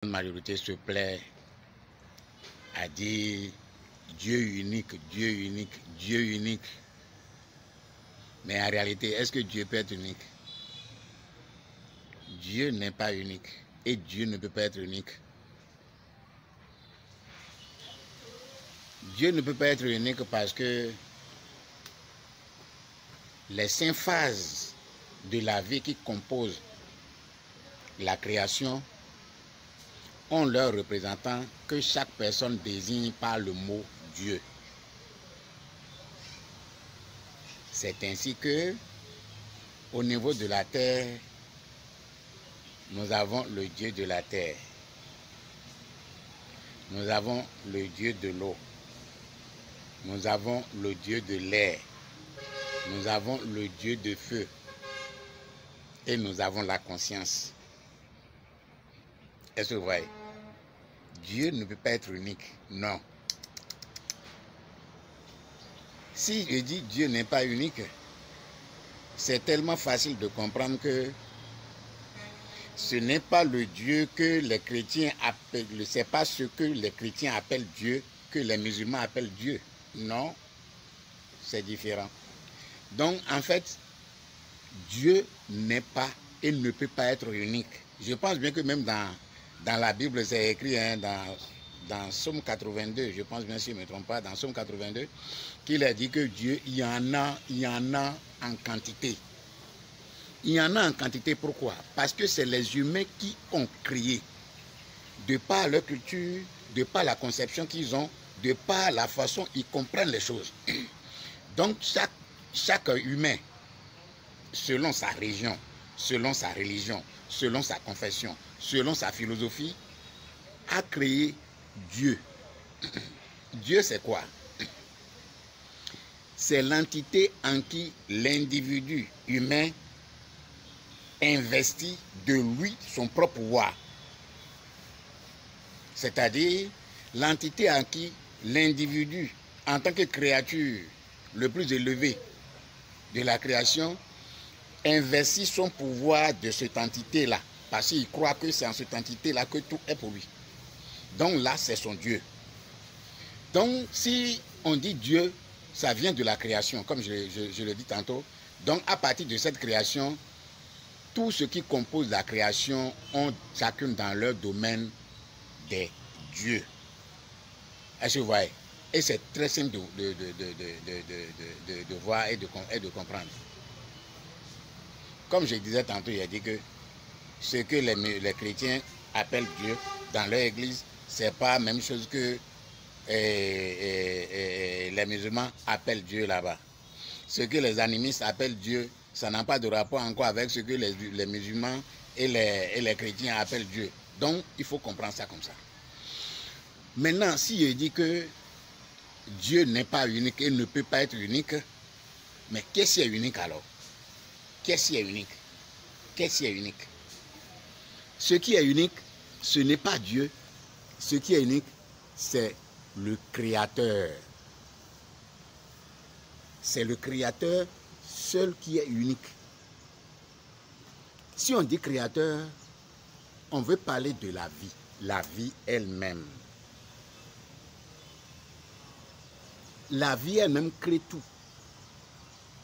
La majorité se plaît à dire Dieu unique, Dieu unique, Dieu unique. Mais en réalité, est-ce que Dieu peut être unique? Dieu n'est pas unique et Dieu ne peut pas être unique. Dieu ne peut pas être unique parce que les 5 phases de la vie qui composent la création ont leur représentant que chaque personne désigne par le mot Dieu. C'est ainsi que, au niveau de la terre, nous avons le Dieu de la terre. Nous avons le Dieu de l'eau. Nous avons le Dieu de l'air. Nous avons le Dieu de feu. Et nous avons la conscience. Est-ce que vous voyez? Dieu ne peut pas être unique. Non. Si je dis Dieu n'est pas unique, c'est tellement facile de comprendre que ce n'est pas le Dieu que les chrétiens appellent, c'est pas ce que les chrétiens appellent Dieu que les musulmans appellent Dieu. Non, c'est différent. Donc, en fait, Dieu n'est pas et ne peut pas être unique. Je pense bien que même dans la Bible, c'est écrit dans Somme 82, je pense bien si je ne me trompe pas, dans Somme 82, qu'il a dit que Dieu, il y en a en quantité. Il y en a en quantité, pourquoi? Parce que c'est les humains qui ont créé, de par leur culture, de par la conception qu'ils ont, de par la façon ils comprennent les choses. Donc chaque humain, selon sa région, selon sa religion, selon sa confession, selon sa philosophie, a créé Dieu. Dieu, c'est quoi? C'est l'entité en qui l'individu humain investit de lui son propre pouvoir. C'est-à-dire l'entité en qui l'individu, en tant que créature le plus élevé de la création, investit son pouvoir de cette entité-là. Parce qu'il croit que c'est en cette entité-là que tout est pour lui. Donc là, c'est son Dieu. Donc si on dit Dieu, ça vient de la création, comme je le dis tantôt. Donc à partir de cette création, tout ce qui compose la création ont chacune dans leur domaine des dieux. Est-ce que vous voyez? Et c'est très simple de voir et de comprendre. Comme je disais tantôt, il a dit que ce que les chrétiens appellent Dieu dans leur église, ce n'est pas la même chose que les musulmans appellent Dieu là-bas. Ce que les animistes appellent Dieu, ça n'a pas de rapport encore avec ce que les musulmans et les chrétiens appellent Dieu. Donc, il faut comprendre ça comme ça. Maintenant, si je dis que Dieu n'est pas unique et ne peut pas être unique, mais qu'est-ce qui est unique alors? Qu'est-ce qui est unique? Qu'est-ce qui est unique? Ce qui est unique, ce n'est pas Dieu. Ce qui est unique, c'est le Créateur. C'est le Créateur seul qui est unique. Si on dit Créateur, on veut parler de la vie elle-même. La vie elle-même crée tout.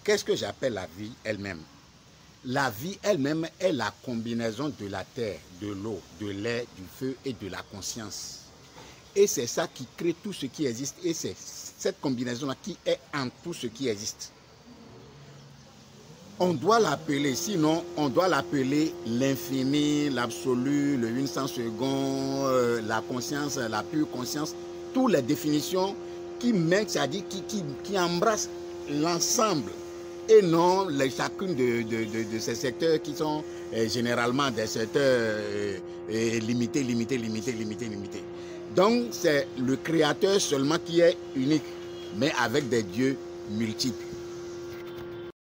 Qu'est-ce que j'appelle la vie elle-même? La vie elle-même est la combinaison de la terre, de l'eau, de l'air, du feu et de la conscience. Et c'est ça qui crée tout ce qui existe. Et c'est cette combinaison-là qui est en tout ce qui existe. On doit l'appeler, sinon on doit l'appeler l'infini, l'absolu, le 100 secondes, la conscience, la pure conscience. Toutes les définitions qui mettent, c'est-à-dire qui embrassent l'ensemble. Et non chacune de ces secteurs qui sont généralement des secteurs limités. Donc c'est le Créateur seulement qui est unique, mais avec des dieux multiples.